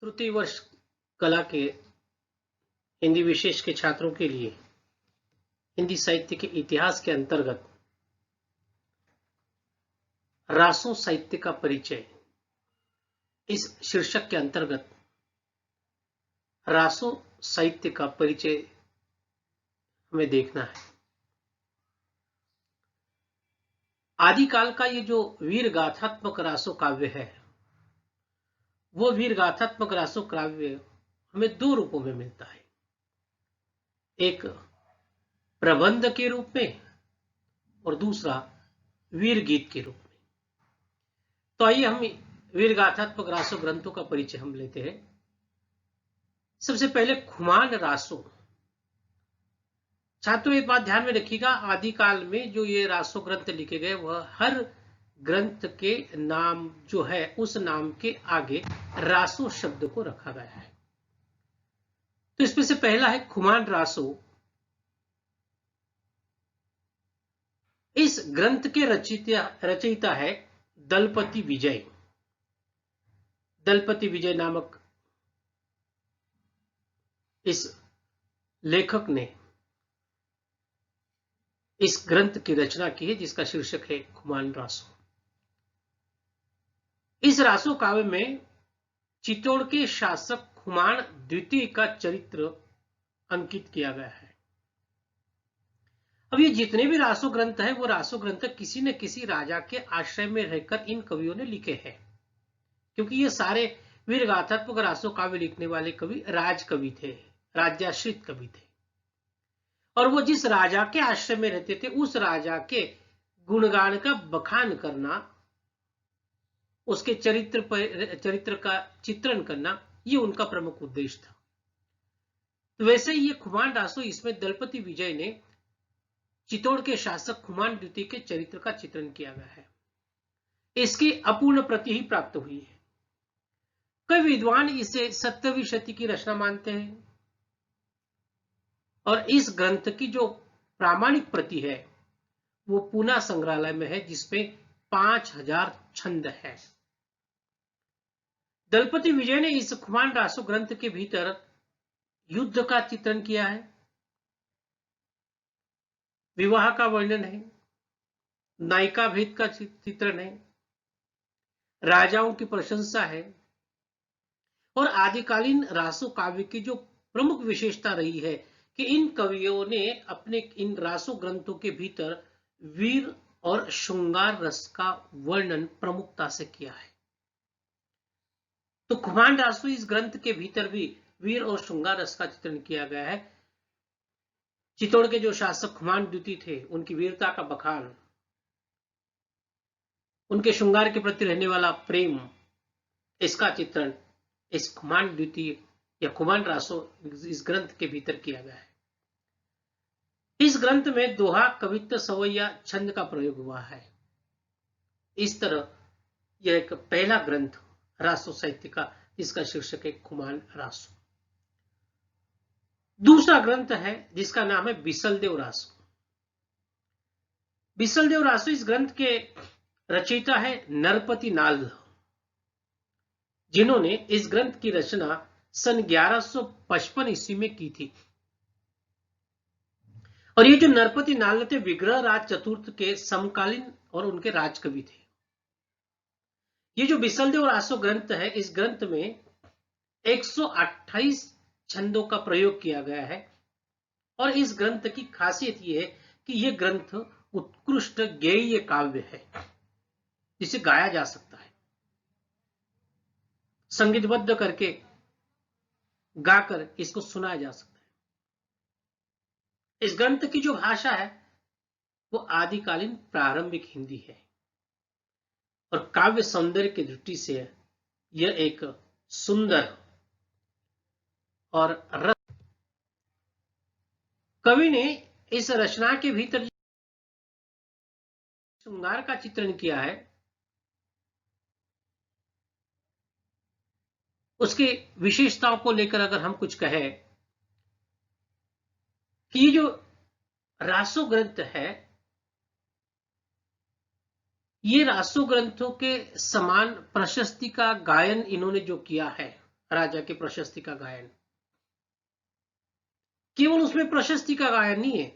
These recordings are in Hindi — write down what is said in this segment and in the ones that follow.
तृतीय वर्ष कला के हिंदी विशेष के छात्रों के लिए हिंदी साहित्य के इतिहास के अंतर्गत रासों साहित्य का परिचय, इस शीर्षक के अंतर्गत रासों साहित्य का परिचय हमें देखना है। आदिकाल का ये जो वीर गाथात्मक रासो काव्य है, वो वीर गाथात्मक रासो काव्य हमें दो रूपों में मिलता है, एक प्रबंध के रूप में और दूसरा वीर गीत के रूप में। तो आइए हम वीर गाथात्मक रासो ग्रंथों का परिचय हम लेते हैं। सबसे पहले खुमान रासो। छात्रों एक बात ध्यान में रखिएगा, आदिकाल में जो ये रासो ग्रंथ लिखे गए वह हर ग्रंथ के नाम जो है उस नाम के आगे रासो शब्द को रखा गया है। तो इसमें से पहला है खुमान रासो। इस ग्रंथ के रचयिता है दलपति विजय। दलपति विजय नामक इस लेखक ने इस ग्रंथ की रचना की है, जिसका शीर्षक है खुमान रासो। इस रासो काव्य में चित्तौड़ के शासक खुमान द्वितीय का चरित्र अंकित किया गया है। अब ये जितने भी रासो ग्रंथ है वो रासो ग्रंथ किसी न किसी राजा के आश्रय में रहकर इन कवियों ने लिखे हैं, क्योंकि ये सारे वीर गाथात्मक रासो काव्य लिखने वाले कवि राज कवि थे, राज्याश्रित कवि थे, और वो जिस राजा के आश्रय में रहते थे उस राजा के गुणगान का बखान करना, उसके चरित्र का चित्रण करना, ये उनका प्रमुख उद्देश्य था। तो वैसे ही ये खुमान रासो, इसमें दलपति विजय ने चित्तौड़ के शासक खुमान द्वितीय के चरित्र का चित्रण किया गया है। इसकी अपूर्ण प्रति ही प्राप्त हुई है। कई विद्वान इसे 17वीं शती की रचना मानते हैं, और इस ग्रंथ की जो प्रामाणिक प्रति है वो पूना संग्रहालय में है, जिसमें 5000 छंद है। दलपति विजय ने इस खुमान रासो ग्रंथ के भीतर युद्ध का चित्रण किया है, विवाह का वर्णन है, नायिका भेद का चित्रण है, राजाओं की प्रशंसा है, और आदिकालीन रासो काव्य की जो प्रमुख विशेषता रही है कि इन कवियों ने अपने इन रासो ग्रंथों के भीतर वीर और श्रृंगार रस का वर्णन प्रमुखता से किया है। तो खुमान रासो इस ग्रंथ के भीतर भी वीर और श्रृंगार रस का चित्रण किया गया है। चित्तौड़ के जो शासक खुमान द्वितीय थे उनकी वीरता का बखान, उनके श्रृंगार के प्रति रहने वाला प्रेम, इसका चित्रण इस खुमान द्वितीय या खुमान रासो इस ग्रंथ के भीतर किया गया है। इस ग्रंथ में दोहा, कवित्व, सवैया, छंद का प्रयोग हुआ है। इस तरह यह एक पहला ग्रंथ रासो साहित्य का, जिसका शीर्षक है खुमान रासो। दूसरा ग्रंथ है जिसका नाम है बिसलदेव रासो। बिसलदेव रासो इस ग्रंथ के रचयिता है नरपति नाल्ह, जिन्होंने इस ग्रंथ की रचना सन 1155 ईस्वी में की थी। और ये जो नरपति नाल्ह थे विग्रह राज चतुर्थ के समकालीन और उनके राजकवि थे। ये जो बिसलदेव रासो ग्रंथ है, इस ग्रंथ में 128 छंदों का प्रयोग किया गया है, और इस ग्रंथ की खासियत यह है कि यह ग्रंथ उत्कृष्ट गेय काव्य है, जिसे गाया जा सकता है, संगीतबद्ध करके गाकर इसको सुनाया जा सकता है। इस ग्रंथ की जो भाषा है वो आदिकालीन प्रारंभिक हिंदी है, और काव्य सौंदर्य की दृष्टि से यह एक सुंदर और रस। कवि ने इस रचना के भीतर श्रृंगार का चित्रण किया है, उसकी विशेषताओं को लेकर अगर हम कुछ कहें कि ये जो रासो ग्रंथ है, ये रासो ग्रंथों के समान प्रशस्ति का गायन इन्होंने जो किया है राजा के प्रशस्ति का गायन। केवल उसमें प्रशस्ति का गायन नहीं है,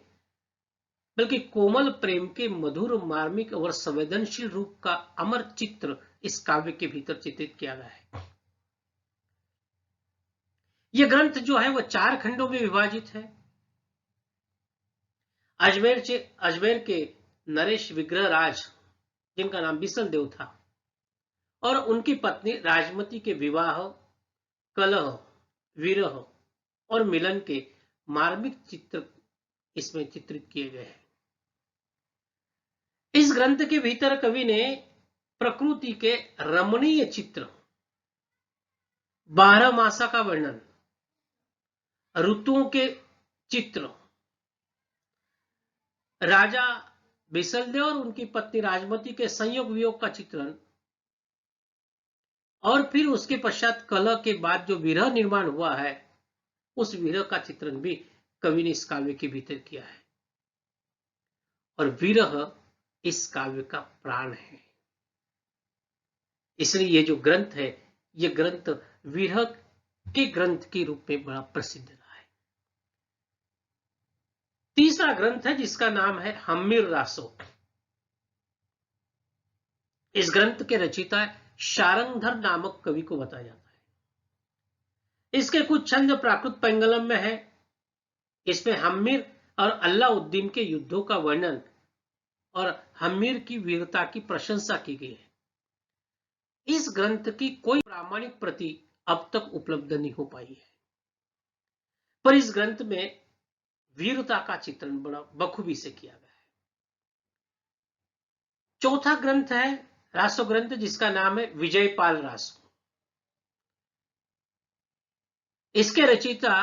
बल्कि कोमल प्रेम के मधुर, मार्मिक और संवेदनशील रूप का अमर चित्र इस काव्य के भीतर चित्रित किया गया है। यह ग्रंथ जो है वह 4 खंडों में विभाजित है। अजमेर के नरेश विग्रह राज, जिनका नाम बिसल देव था, और उनकी पत्नी राजमती के विवाह, कलह, विरह और मिलन के मार्मिक चित्र इसमें चित्रित किए गए हैं। इस ग्रंथ के भीतर कवि ने प्रकृति के रमणीय चित्र, 12 मासा का वर्णन, ऋतुओं के चित्र, राजा बिसलदेव और उनकी पत्नी राजमती के संयोग वियोग का चित्रण, और फिर उसके पश्चात कलह के बाद जो विरह निर्माण हुआ है, उस विरह का चित्रण भी कवि ने इस काव्य के भीतर किया है। और विरह इस काव्य का प्राण है। इसलिए ये जो ग्रंथ है, ये ग्रंथ विरह के ग्रंथ के रूप में बड़ा प्रसिद्ध रहा है। तीसरा ग्रंथ है जिसका नाम है हम्मीर रासो। इस ग्रंथ के रचयिता शारंगधर नामक कवि को बताया जाता है। इसके कुछ छंद प्राकृत पैंगलम में है। इसमें हम्मीर और अल्लाउद्दीन के युद्धों का वर्णन और हम्मीर की वीरता की प्रशंसा की गई है। इस ग्रंथ की कोई प्रामाणिक प्रति अब तक उपलब्ध नहीं हो पाई है, पर इस ग्रंथ में वीरता का चित्रण बड़ा बखूबी से किया गया है। चौथा ग्रंथ है रासो ग्रंथ, जिसका नाम है विजयपाल रासो। इसके रचयिता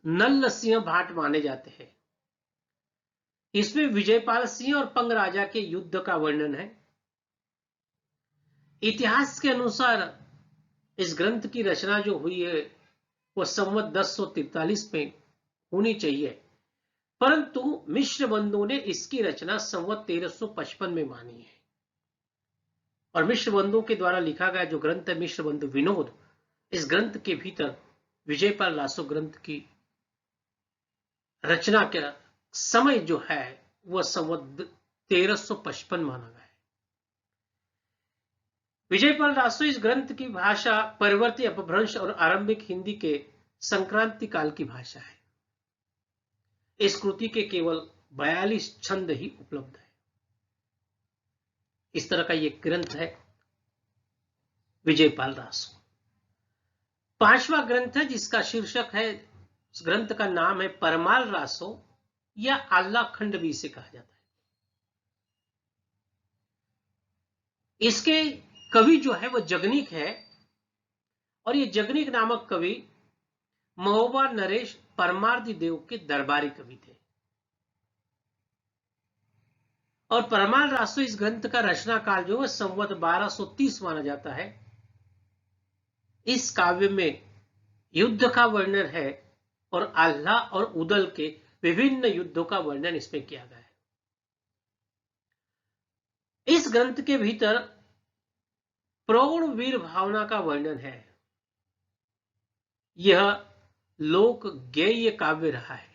नल्ल सिंह भाट माने जाते हैं। इसमें विजयपाल सिंह और पंग राजा के युद्ध का वर्णन है। इतिहास के अनुसार इस ग्रंथ की रचना जो हुई है वह संवत 1043 में होनी चाहिए, परंतु मिश्र बंधु ने इसकी रचना संवत 1355 में मानी है। और मिश्र बंधु के द्वारा लिखा गया जो ग्रंथ है मिश्र बंधु विनोद, इस ग्रंथ के भीतर विजयपाल रासो ग्रंथ की रचना का समय जो है वह संवत 1355 माना गया है। विजयपाल रासो इस ग्रंथ की भाषा परिवर्ती अपभ्रंश और आरंभिक हिंदी के संक्रांति काल की भाषा है। इस कृति के केवल 42 छंद ही उपलब्ध है। इस तरह का यह ग्रंथ है विजयपाल रासो। पांचवा ग्रंथ है जिसका शीर्षक है, इस ग्रंथ का नाम है परमाल रासो या आल्ला खंड भी इसे कहा जाता है। इसके कवि जो है वह जगनीक है, और ये जगनीक नामक कवि महोबा नरेश परमार्दी देव के दरबारी कवि थे। और परमाल रासो इस ग्रंथ का रचना काल जो है संवत 1230 माना जाता है। इस काव्य में युद्ध का वर्णन है और आल्हा और उदल के विभिन्न युद्धों का वर्णन इसमें किया गया है। इस ग्रंथ के भीतर प्रौढ़ वीर भावना का वर्णन है। यह लोक गेय काव्य रहा है।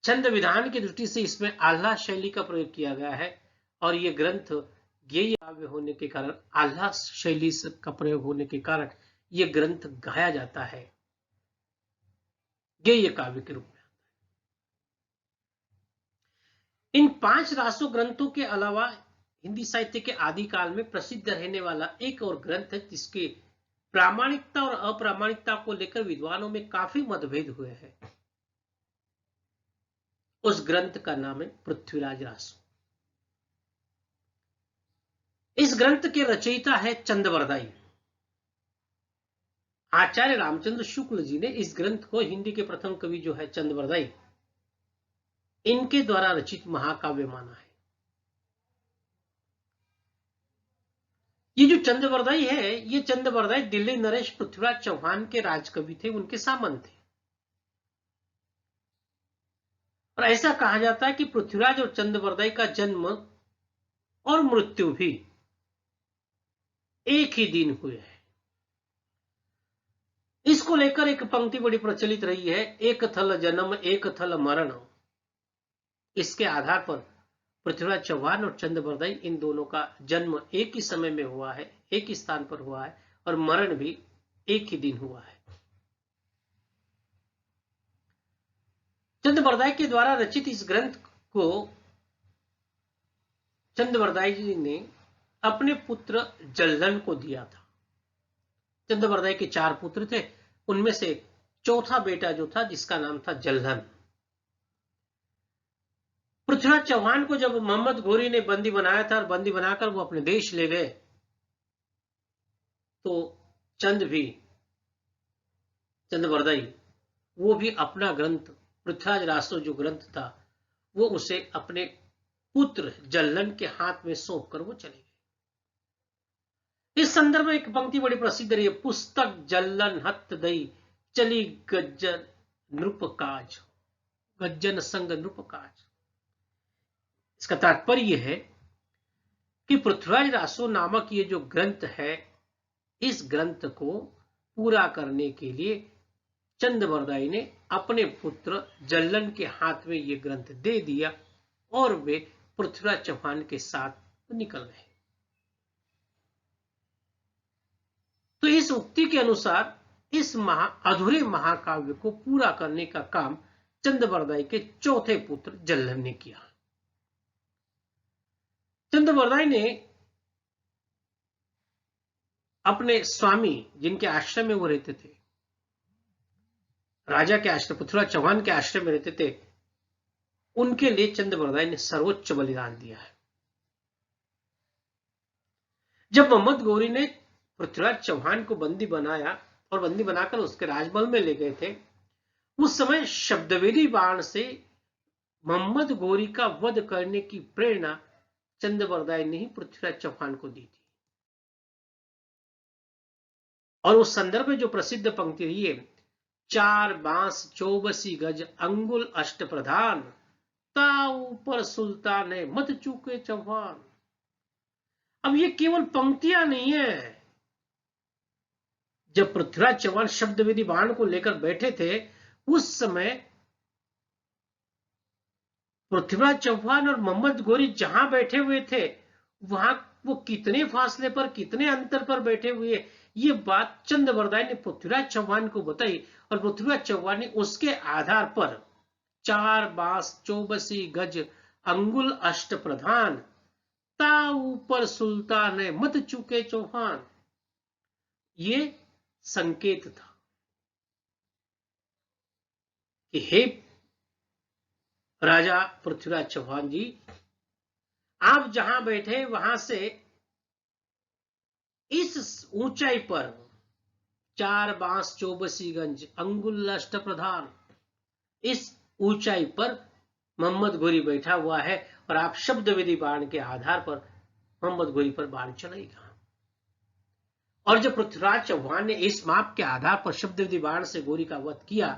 छंद विधान की दृष्टि से इसमें आल्हा शैली का प्रयोग किया गया है, और यह ग्रंथ गेय काव्य होने के कारण, आल्हा शैली का प्रयोग होने के कारण यह ग्रंथ गाया जाता है, गेय काव्य के रूप में। इन 5 रासो ग्रंथों के अलावा हिंदी साहित्य के आदिकाल में प्रसिद्ध रहने वाला एक और ग्रंथ है जिसके प्रामाणिकता और अप्रामाणिकता को लेकर विद्वानों में काफी मतभेद हुए हैं। उस ग्रंथ का नाम है पृथ्वीराज रासो। इस ग्रंथ के रचयिता है चंदवरदाई। आचार्य रामचंद्र शुक्ल जी ने इस ग्रंथ को, हिंदी के प्रथम कवि जो है चंदवरदाई, इनके द्वारा रचित महाकाव्य माना है। ये जो चंदवरदाई है, ये चंदवरदाई दिल्ली नरेश पृथ्वीराज चौहान के राजकवि थे, उनके सामंत थे। और ऐसा कहा जाता है कि पृथ्वीराज और चंदवरदाई का जन्म और मृत्यु भी एक ही दिन हुए हैं। इसको लेकर एक पंक्ति बड़ी प्रचलित रही है, एक थल जन्म एक थल मरण। इसके आधार पर पृथ्वीराज चौहान और चंद्रबरदाई इन दोनों का जन्म एक ही समय में हुआ है, एक ही स्थान पर हुआ है, और मरण भी एक ही दिन हुआ है। चंद्रबरदाई के द्वारा रचित इस ग्रंथ को चंद्रबरदाई जी ने अपने पुत्र जल्लन को दिया था। चंद्रबरदाई के 4 पुत्र थे, उनमें से चौथा बेटा जो था, जिसका नाम था जल्लन। पृथ्वीराज चौहान को जब मोहम्मद घोरी ने बंदी बनाया था और बंदी बनाकर वो अपने देश ले गए, तो चंद्रबरदाई वो भी अपना ग्रंथ, पृथ्वीराज रासो जो ग्रंथ था, वो उसे अपने पुत्र जल्लन के हाथ में सौंप कर वो चले गए। इस संदर्भ में एक पंक्ति बड़ी प्रसिद्ध रही है, पुस्तक जल्लन हत दई चली गज्जन नृप काज, गज्जन संग नृप काज। इसका तात्पर्य है कि पृथ्वीराज रासो नामक ये जो ग्रंथ है, इस ग्रंथ को पूरा करने के लिए चंद्रबरदाई ने अपने पुत्र जल्लन के हाथ में ये ग्रंथ दे दिया और वे पृथ्वीराज चौहान के साथ निकल गए। तो इस उक्ति के अनुसार इस अधूरे महाकाव्य को पूरा करने का काम चंद्रबरदाई के चौथे पुत्र जल्लन ने किया। चंद्रबरदाई ने अपने स्वामी, जिनके आश्रम में वो रहते थे, राजा के आश्रम, पृथ्वीराज चौहान के आश्रम में रहते थे, उनके लिए चंद्रबरदाई ने सर्वोच्च बलिदान दिया है। जब मोहम्मद घोरी ने पृथ्वीराज चौहान को बंदी बनाया और बंदी बनाकर उसके राजमहल में ले गए थे, उस समय शब्दवेदी बाण से मोहम्मद घोरी का वध करने की प्रेरणा चंद्रबरदाई ने ही पृथ्वीराज चौहान को दी थी। और उस संदर्भ में जो प्रसिद्ध पंक्ति रही है, 4 बांस 24 गज अंगुल अष्ट प्रधान, ता ऊपर सुल्तान है मत चूके चौहान। अब ये केवल पंक्तियां नहीं है। जब पृथ्वीराज चौहान शब्दवेदी बाण को लेकर बैठे थे, उस समय पृथ्वीराज चौहान और मोहम्मद घोरी जहां बैठे हुए थे, वहां वो कितने फासले पर, कितने अंतर पर बैठे हुए, ये बात चंद्रबरदाई ने पृथ्वीराज चौहान को बताई और पृथ्वीराज चौहान ने उसके आधार पर 4 बांस 24 गज अंगुल अष्ट प्रधान, ता ऊपर सुल्तान है मत चूके चौहान, ये संकेत था कि हे राजा पृथ्वीराज चौहान जी, आप जहां बैठे वहां से इस ऊंचाई पर 4 बांस 24 गज अंगुल अष्ट प्रधान, इस ऊंचाई पर मोहम्मद घोरी बैठा हुआ है और आप शब्दवेदी बाण के आधार पर मोहम्मद घोरी पर बाण चलाएगा। और जब पृथ्वीराज चौहान ने इस माप के आधार पर शब्दवेदी बाण से घोरी का वध किया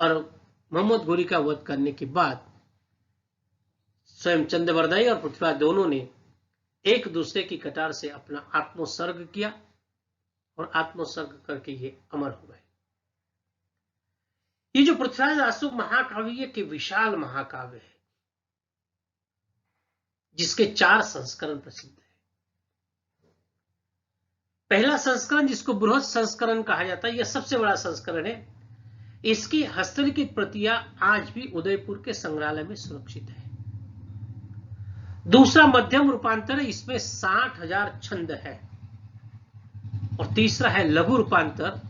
और मोहम्मद घोरी का वध करने के बाद स्वयं चंद्रबरदाई और पृथ्वीराज दोनों ने एक दूसरे की कतार से अपना आत्मोत्सर्ग किया और आत्मोत्सर्ग करके ये अमर हो गए। ये जो पृथ्वीराज रासो महाकाव्य के विशाल महाकाव्य है, जिसके 4 संस्करण प्रसिद्ध है। पहला संस्करण, जिसको बृहद संस्करण कहा जाता है, यह सबसे बड़ा संस्करण है। इसकी हस्तलिखित प्रतियां आज भी उदयपुर के संग्रहालय में सुरक्षित है। दूसरा मध्यम रूपांतर है, इसमें 60,000 छंद है। और तीसरा है लघु रूपांतर,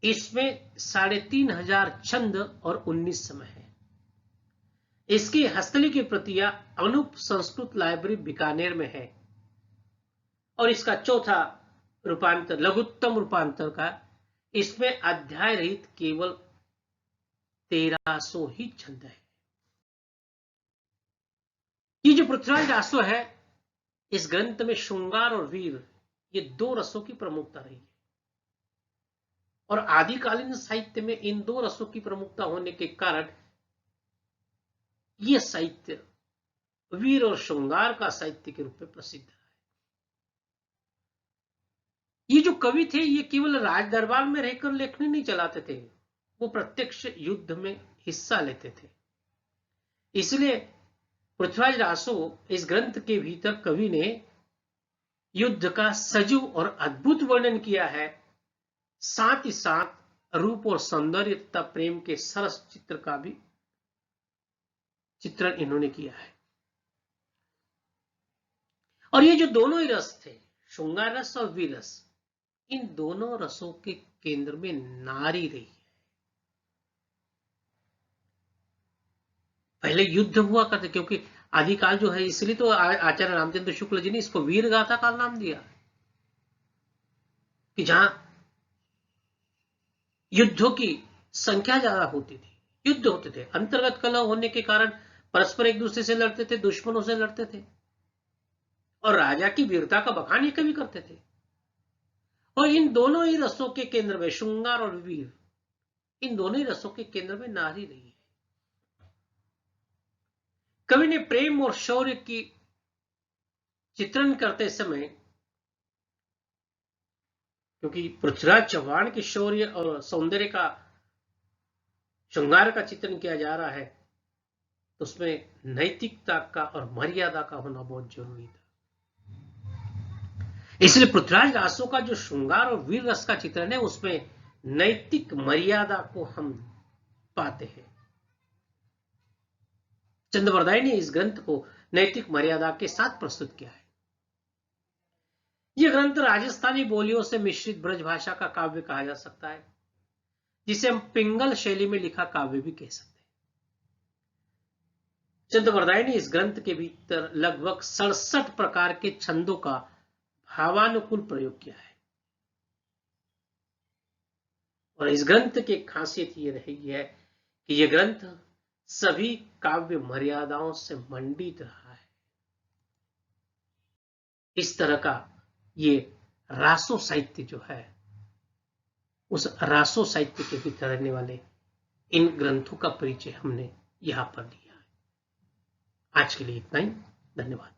इसमें 3,500 छंद और 19 समय है। इसकी हस्तलिखित प्रतियां अनूप संस्कृत लाइब्रेरी बीकानेर में है। और इसका चौथा रूपांतर, लघुत्तम रूपांतर का, इसमें अध्याय रहित केवल 1300 ही छंद है। ये जो पृथ्वीराज रासो है, इस ग्रंथ में श्रृंगार और वीर, ये 2 रसों की प्रमुखता रही है। और आदिकालीन साहित्य में इन 2 रसों की प्रमुखता होने के कारण यह साहित्य वीर और श्रृंगार का साहित्य के रूप में प्रसिद्ध है। ये जो कवि थे ये केवल राज दरबार में रहकर लेखनी नहीं चलाते थे, वो प्रत्यक्ष युद्ध में हिस्सा लेते थे। इसलिए पृथ्वीराज रासो इस ग्रंथ के भीतर कवि ने युद्ध का सजीव और अद्भुत वर्णन किया है, साथ ही साथ रूप और सौंदर्य तथा प्रेम के सरस चित्र का भी चित्रण इन्होंने किया है। और ये जो दोनों ही रस थे, श्रृंगार रस और वीर रस, इन दोनों रसों के केंद्र में नारी रही है। पहले युद्ध हुआ करते, क्योंकि आदिकाल जो है, इसलिए तो आचार्य रामचंद्र शुक्ल जी ने इसको वीर गाथा का नाम दिया, कि जहां युद्धों की संख्या ज्यादा होती थी, युद्ध होते थे, अंतर्गत कलह होने के कारण परस्पर एक दूसरे से लड़ते थे, दुश्मनों से लड़ते थे, और राजा की वीरता का बखान ये कवि करते थे। और इन दोनों ही रसों के केंद्र में, श्रृंगार और वीर, इन दोनों ही रसों के केंद्र में नारी रही है। कवि ने प्रेम और शौर्य की चित्रण करते समय, क्योंकि पृथ्वीराज चौहान के शौर्य और सौंदर्य का, श्रृंगार का चित्रण किया जा रहा है, तो उसमें नैतिकता का और मर्यादा का होना बहुत जरूरी था। इसलिए पृथ्वीराज रासो का जो श्रृंगार और वीर रस का चित्रण है, उसमें नैतिक मर्यादा को हम पाते हैं। चंद्रवरदाई ने इस ग्रंथ को नैतिक मर्यादा के साथ प्रस्तुत किया है। यह ग्रंथ राजस्थानी बोलियों से मिश्रित ब्रज भाषा का काव्य कहा जा सकता है, जिसे हम पिंगल शैली में लिखा काव्य भी कह सकते हैं। चंद्रवरदाई ने इस ग्रंथ के भीतर लगभग 67 प्रकार के छंदों का भावानुकूल प्रयोग किया है। और इस ग्रंथ की खासियत यह रही है कि यह ग्रंथ सभी काव्य मर्यादाओं से मंडित रहा है। इस तरह का ये रासो साहित्य जो है, उस रासो साहित्य के भीतर रहने वाले इन ग्रंथों का परिचय हमने यहां पर लिया है। आज के लिए इतना ही, धन्यवाद।